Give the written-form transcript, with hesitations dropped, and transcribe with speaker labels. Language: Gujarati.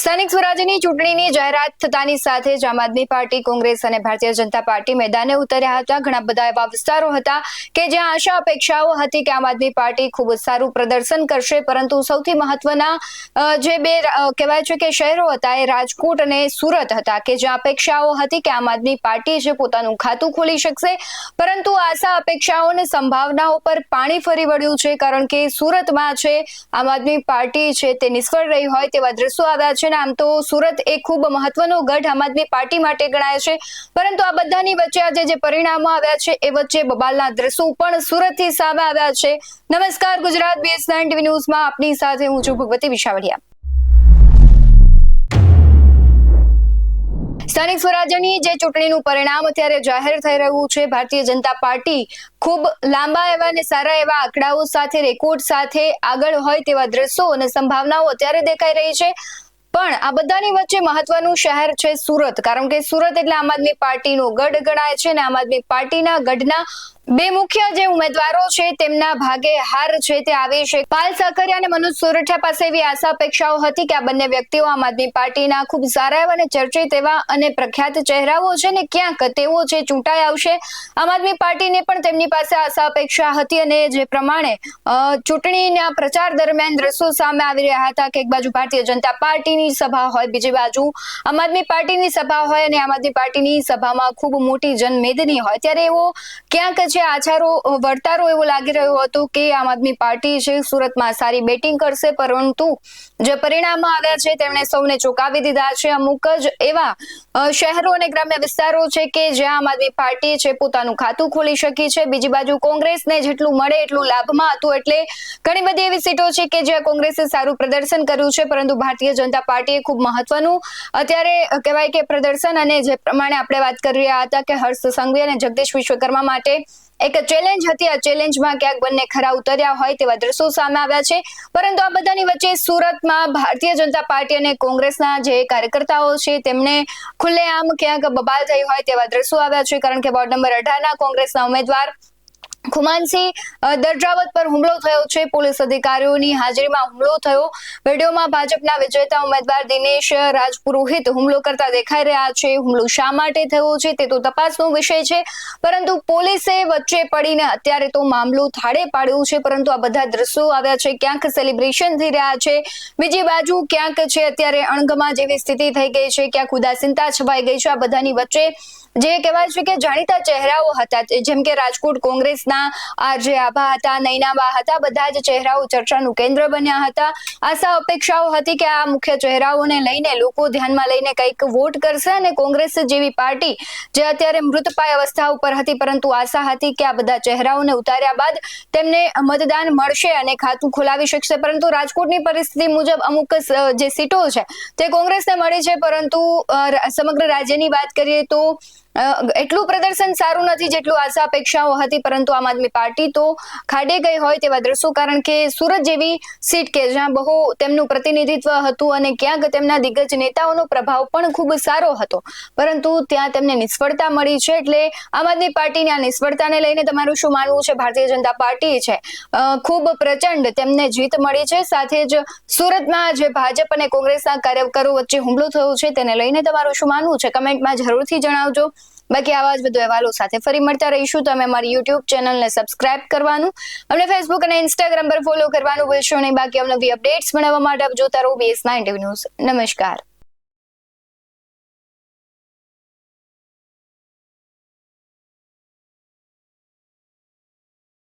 Speaker 1: સ્થાનિક સ્વરાજ્યની ચૂંટણીની જાહેરાત થતાની સાથે જ આમ આદમી પાર્ટી, કોંગ્રેસ અને ભારતીય જનતા પાર્ટી મેદાને ઉતર્યા હતા. ઘણા બધા એવા વિસ્તારો હતા કે જ્યાં આશા અપેક્ષાઓ હતી કે આમ આદમી પાર્ટી ખૂબ જ સારું પ્રદર્શન કરશે, પરંતુ સૌથી મહત્વના જે બે કહેવાય છે કે શહેરો હતા એ રાજકોટ અને સુરત હતા કે જ્યાં અપેક્ષાઓ હતી કે આમ આદમી પાર્ટી છે પોતાનું ખાતું ખોલી શકશે, પરંતુ આશા અપેક્ષાઓ અને સંભાવનાઓ પર પાણી ફરી વળ્યું છે, કારણ કે સુરતમાં છે આમ આદમી પાર્ટી છે તે નિષ્ફળ રહી હોય તેવા દ્રશ્યો આવ્યા છે. આમ તો સુરત એ ખૂબ મહત્વનો ગઢ આમ આદમી પાર્ટી માટે ગણાય છે, પરંતુ આ બધાની વચ્ચે આજે જે પરિણામો આવ્યા છે એ વચ્ચે બબાલના દ્રશ્યો પણ સુરતથી સામે આવ્યા છે. નમસ્કાર, ગુજરાત BS9 TV ન્યૂઝમાં આપની સાથે હું છું ભગવતી વિશાવડિયા. સ્થાનિક સ્વરાજ્યની જે ચૂંટણીનું પરિણામ અત્યારે જાહેર થઈ રહ્યું છે, ભારતીય જનતા પાર્ટી ખૂબ લાંબા એવા અને સારા એવા આંકડાઓ સાથે, રેકોર્ડ સાથે આગળ હોય તેવા દ્રશ્યો અને સંભાવનાઓ અત્યારે દેખાઈ રહી છે. પણ આ બધાની વચ્ચે મહત્વનું શહેર છે સુરત, કારણ કે સુરત એટલે આમ આદમી પાર્ટીનો ગઢ ગણાય છે અને આમ આદમી પાર્ટીના ગઢના બે મુખ્ય જે ઉમેદવારો છે તેમના ભાગે હાર છે તે આવી છે. પાલ સાકરિયા અને મનોજ સોરઠિયા પાસે એવી આશા અપેક્ષાઓ હતી કે આ બંને વ્યક્તિઓ આમ આદમી પાર્ટીના ખૂબ સારા એવા અને ચર્ચિત એવા અને પ્રખ્યાત ચહેરાઓ છે ને ક્યાંક તેઓ જે ચૂંટાઈ આવશે. આમ આદમી પાર્ટીને પણ તેમની પાસે આશા અપેક્ષા હતી અને જે પ્રમાણે ચૂંટણીના પ્રચાર દરમિયાન દ્રશ્યો સામે આવી રહ્યા હતા કે એક બાજુ ભારતીય જનતા પાર્ટીની સભા હોય, બીજી બાજુ આમ આદમી પાર્ટીની સભા હોય અને આમ આદમી પાર્ટીની સભામાં ખૂબ મોટી જનમેદની હોય, ત્યારે એવો ક્યાંક આચારો વર્તારો એવો લાગી રહ્યો હતો કે આમ આદમી પાર્ટી છે સુરતમાં સારી બેટિંગ કરશે, પરંતુ જે પરિણામો આવ્યા છે તેમણે સૌને ચોંકાવી દીધા છે. અમુક જ એવા શહેરો અને ગ્રામ્ય વિસ્તારો છે કે જ્યાં આમ આદમી પાર્ટી છે પોતાનું ખાતું ખોલી શકી છે. બીજી બાજુ કોંગ્રેસને જેટલું મળે એટલું લાભમાં હતું, એટલે ઘણી બધી એવી સીટો છે કે જ્યાં કોંગ્રેસે સારું પ્રદર્શન કર્યું છે, પરંતુ ભારતીય જનતા પાર્ટીએ ખૂબ મહત્વનું અત્યારે કહેવાય કે પ્રદર્શન, અને જે પ્રમાણે આપણે વાત કરી રહ્યા હતા કે હર્ષ સંઘવી અને જગદીશ વિશ્વકર્મા માટે એક ચેલેન્જ હતી, આ ચેલેન્જમાં ક્યાંક બંને ખરા ઉતર્યા હોય તેવા દ્રશ્યો સામે આવ્યા છે. પરંતુ આ બધાની વચ્ચે સુરતમાં ભારતીય જનતા પાર્ટી અને કોંગ્રેસના જે કાર્યકર્તાઓ છે તેમને ખુલ્લેઆમ ક્યાંક બબાલ થઈ હોય તેવા દ્રશ્યો આવ્યા છે, કારણ કે વોર્ડ નંબર 18ના કોંગ્રેસના ઉમેદવાર ખુમાનસિંહ દરજાવત પર હુમલો થયો છે. પોલીસ અધિકારીઓની હાજરીમાં હુમલો થયો. વિડીયોમાં ભાજપના વિજેતા ઉમેદવાર દિનેશ રાજપુરોહિત હુમલો કરતા દેખાઈ રહ્યા છે. હુમલો શા માટે થયો છે તે તો તપાસનો વિષય છે, પરંતુ પોલીસે વચ્ચે પડીને અત્યારે તો મામલો થાળે પાડ્યો છે. પરંતુ આ બધા દ્રશ્યો આવ્યા છે, ક્યાંક સેલિબ્રેશન થઈ રહ્યા છે, બીજી બાજુ ક્યાંક છે અત્યારે અણગમા જેવી સ્થિતિ થઈ ગઈ છે, ક્યાંક ઉદાસીનતા છવાઈ ગઈ છે. આ બધાની વચ્ચે જે કહેવાય છે કે જાણીતા ચહેરાઓ હતા, જેમ કે રાજકોટ કોંગ્રેસના આરજે આભા હતા, નૈનાબા હતા, બધા જ ચહેરાઓ ચર્ચાનું કેન્દ્ર બન્યા હતા. આશા અપેક્ષાઓ હતી કે આ મુખ્ય ચહેરાઓને લઈને લોકો ધ્યાનમાં લઈને કંઈક વોટ કરશે અને કોંગ્રેસ જેવી પાર્ટી જે અત્યારે મૃતપાય અવસ્થા ઉપર હતી, પરંતુ આશા હતી કે આ બધા ચહેરાઓને ઉતાર્યા બાદ તેમને મતદાન મળશે અને ખાતું ખોલાવી શકશે. પરંતુ રાજકોટની પરિસ્થિતિ મુજબ અમુક જે સીટો છે તે કોંગ્રેસને મળી છે, પરંતુ સમગ્ર રાજ્યની વાત કરીએ તો એટલું પ્રદર્શન સારું નથી જેટલું આશા અપેક્ષાઓ હતી. પરંતુ આમ આદમી પાર્ટી તો ખાડે ગઈ હોય તેવા દ્રશ્યો, કારણ કે સુરત જેવી સીટ કે જ્યાં બહુ તેમનું પ્રતિનિધિત્વ હતું અને ક્યાંક તેમના દિગ્ગજ નેતાઓનો પ્રભાવ પણ ખૂબ સારો હતો, પરંતુ ત્યાં તેમને નિષ્ફળતા મળી છે. એટલે આમ આદમી પાર્ટીની આ નિષ્ફળતાને લઈને તમારું શું માનવું છે? ભારતીય જનતા પાર્ટી છે ખૂબ પ્રચંડ તેમને જીત મળી છે, સાથે જ સુરતમાં જે ભાજપ અને કોંગ્રેસના કાર્યકરો વચ્ચે હુમલો થયો છે તેને લઈને તમારું શું માનવું છે? કમેન્ટમાં જરૂરથી જણાવજો. બાકી આવા જ વધુ અહેવાલો સાથે ફરી મળતા રહીશું. તમે અમારી YouTube ચેનલને સબસ્ક્રાઇબ કરવાનું, અમને Facebook અને Instagram પર ફોલો કરવાનું ભૂલશો નહીં. બાકી અવનવી અપડેટ્સ મેળવવા માટે આપ જોતા રહો BS9 TV ન્યૂઝ. નમસ્કાર.